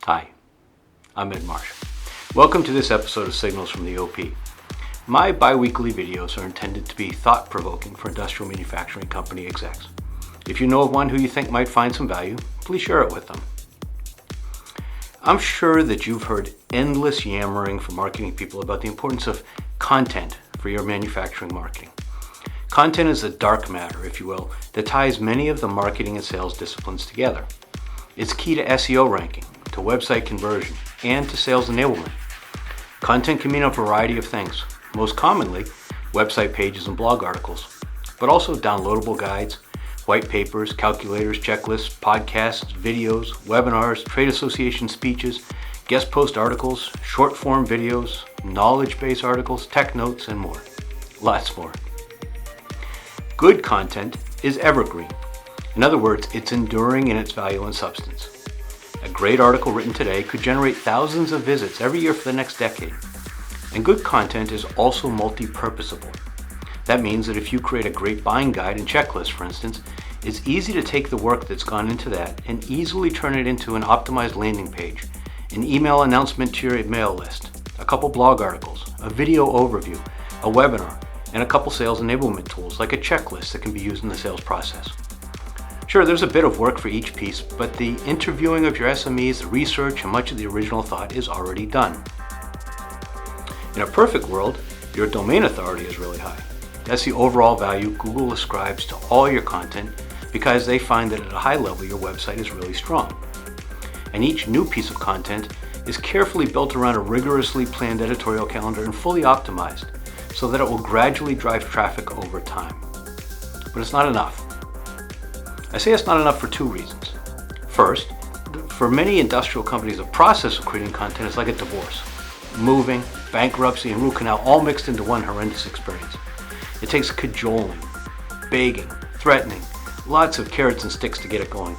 Hi, I'm Ed Marsh. Welcome to this episode of Signals from the OP. My bi-weekly videos are intended to be thought-provoking for industrial manufacturing company execs. If you know of one who you think might find some value, please share it with them. I'm sure that you've heard endless yammering from marketing people about the importance of content for your manufacturing marketing. Content is a dark matter, if you will, that ties many of the marketing and sales disciplines together. It's key to SEO ranking, to website conversion, and to sales enablement. Content can mean a variety of things, most commonly website pages and blog articles, but also downloadable guides, white papers, calculators, checklists, podcasts, videos, webinars, trade association speeches, guest post articles, short form videos, knowledge-based articles, tech notes, and more. Lots more. Good content is evergreen. In other words, it's enduring in its value and substance. A great article written today could generate thousands of visits every year for the next decade. And good content is also multi-purposable. That means that if you create a great buying guide and checklist, for instance, it's easy to take the work that's gone into that and easily turn it into an optimized landing page, an email announcement to your email list, a couple blog articles, a video overview, a webinar, and a couple sales enablement tools like a checklist that can be used in the sales process. Sure, there's a bit of work for each piece, but the interviewing of your SMEs, the research, and much of the original thought is already done. In a perfect world, your domain authority is really high. That's the overall value Google ascribes to all your content because they find that at a high level your website is really strong. And each new piece of content is carefully built around a rigorously planned editorial calendar and fully optimized so that it will gradually drive traffic over time. But it's not enough. I say it's not enough for two reasons. First, for many industrial companies, the process of creating content is like a divorce. Moving, bankruptcy, and root canal all mixed into one horrendous experience. It takes cajoling, begging, threatening, lots of carrots and sticks to get it going.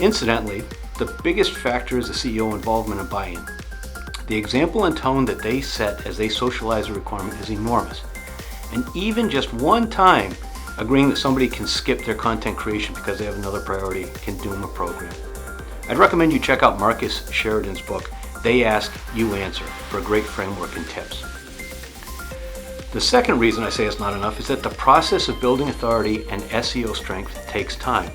Incidentally, the biggest factor is the CEO involvement and buy-in. The example and tone that they set as they socialize the requirement is enormous. And even just one time agreeing that somebody can skip their content creation because they have another priority can doom a program. I'd recommend you check out Marcus Sheridan's book, They Ask, You Answer, for a great framework and tips. The second reason I say it's not enough is that the process of building authority and SEO strength takes time.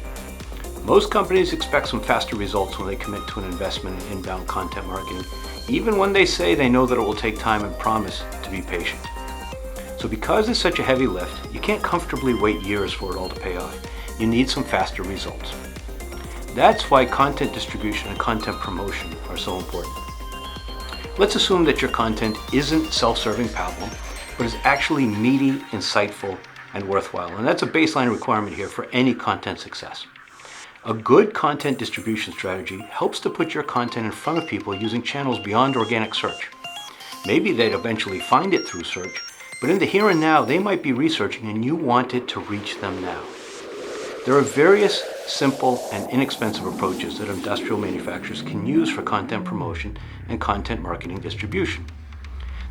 Most companies expect some faster results when they commit to an investment in inbound content marketing, even when they say they know that it will take time and promise to be patient. So because it's such a heavy lift, you can't comfortably wait years for it all to pay off. You need some faster results. That's why content distribution and content promotion are so important. Let's assume that your content isn't self-serving pablum, but is actually meaty, insightful, and worthwhile. And that's a baseline requirement here for any content success. A good content distribution strategy helps to put your content in front of people using channels beyond organic search. Maybe they'd eventually find it through search, but in the here and now, they might be researching and you want it to reach them now. There are various simple and inexpensive approaches that industrial manufacturers can use for content promotion and content marketing distribution.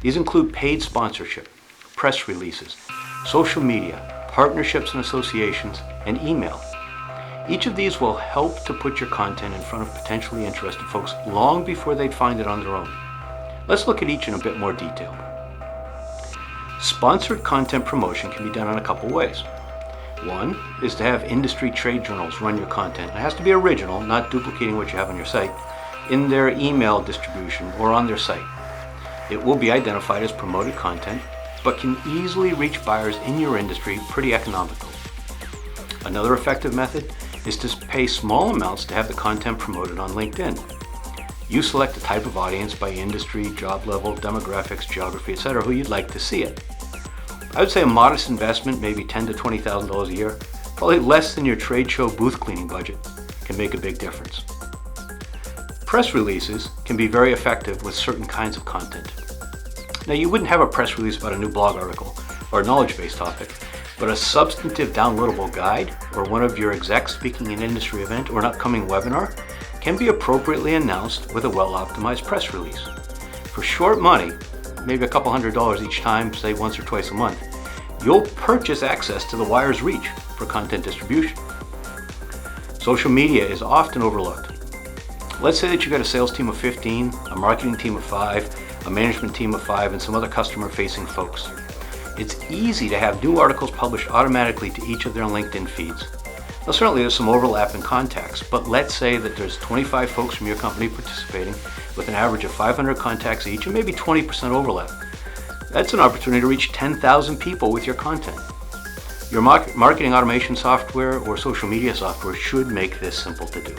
These include paid sponsorship, press releases, social media, partnerships and associations, and email. Each of these will help to put your content in front of potentially interested folks long before they'd find it on their own. Let's look at each in a bit more detail. Sponsored content promotion can be done in a couple ways. One is to have industry trade journals run your content. It has to be original, not duplicating what you have on your site, in their email distribution or on their site. It will be identified as promoted content, but can easily reach buyers in your industry pretty economically. Another effective method is to pay small amounts to have the content promoted on LinkedIn. You select the type of audience by industry, job level, demographics, geography, etc., who you'd like to see it. I would say a modest investment, maybe $10,000 to $20,000 a year, probably less than your trade show booth cleaning budget, can make a big difference. Press releases can be very effective with certain kinds of content. Now, you wouldn't have a press release about a new blog article or a knowledge-based topic, but a substantive downloadable guide or one of your execs speaking at an industry event or an upcoming webinar can be appropriately announced with a well-optimized press release. For short money, maybe a couple $100 each time, say once or twice a month, you'll purchase access to the wire's reach for content distribution. Social media is often overlooked. Let's say that you've got a sales team of 15, a marketing team of 5, a management team of 5, and some other customer-facing folks. It's easy to have new articles published automatically to each of their LinkedIn feeds. Now certainly there's some overlap in contacts, but let's say that there's 25 folks from your company participating with an average of 500 contacts each and maybe 20% overlap. That's an opportunity to reach 10,000 people with your content. Your marketing automation software or social media software should make this simple to do.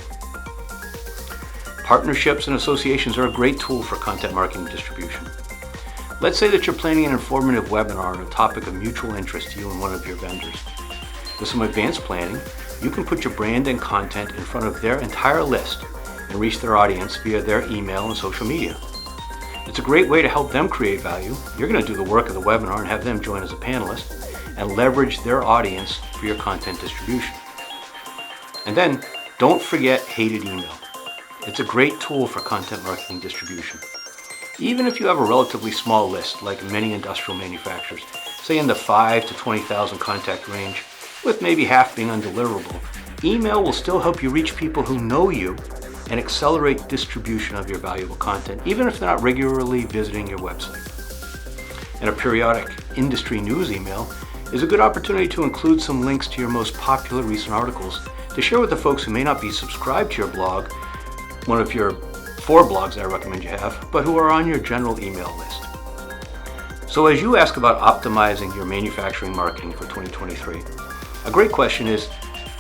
Partnerships and associations are a great tool for content marketing distribution. Let's say that you're planning an informative webinar on a topic of mutual interest to you and one of your vendors. With some advanced planning, you can put your brand and content in front of their entire list and reach their audience via their email and social media. It's a great way to help them create value. You're going to do the work of the webinar and have them join as a panelist and leverage their audience for your content distribution. And then, don't forget hated email. It's a great tool for content marketing distribution. Even if you have a relatively small list, like many industrial manufacturers, say in the 5 to 20,000 contact range, with maybe half being undeliverable, email will still help you reach people who know you and accelerate distribution of your valuable content, even if they're not regularly visiting your website. And a periodic industry news email is a good opportunity to include some links to your most popular recent articles to share with the folks who may not be subscribed to your blog, one of your 4 blogs I recommend you have, but who are on your general email list. So as you ask about optimizing your manufacturing marketing for 2023, a great question is,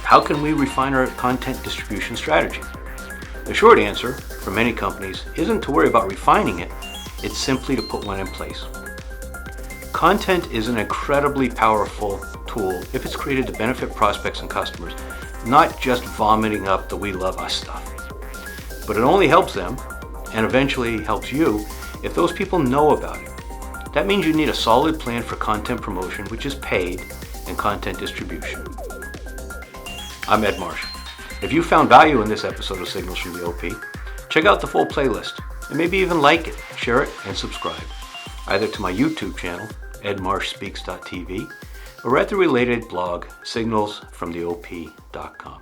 how can we refine our content distribution strategy? The short answer for many companies isn't to worry about refining it, it's simply to put one in place. Content is an incredibly powerful tool if it's created to benefit prospects and customers, not just vomiting up the "we love us" stuff. But it only helps them, and eventually helps you, if those people know about it. That means you need a solid plan for content promotion, which is paid, and content distribution. I'm Ed Marsh. If you found value in this episode of Signals from the OP, check out the full playlist, and maybe even like it, share it, and subscribe, either to my YouTube channel, edmarshspeaks.tv, or at the related blog, SignalsFromTheOP.com.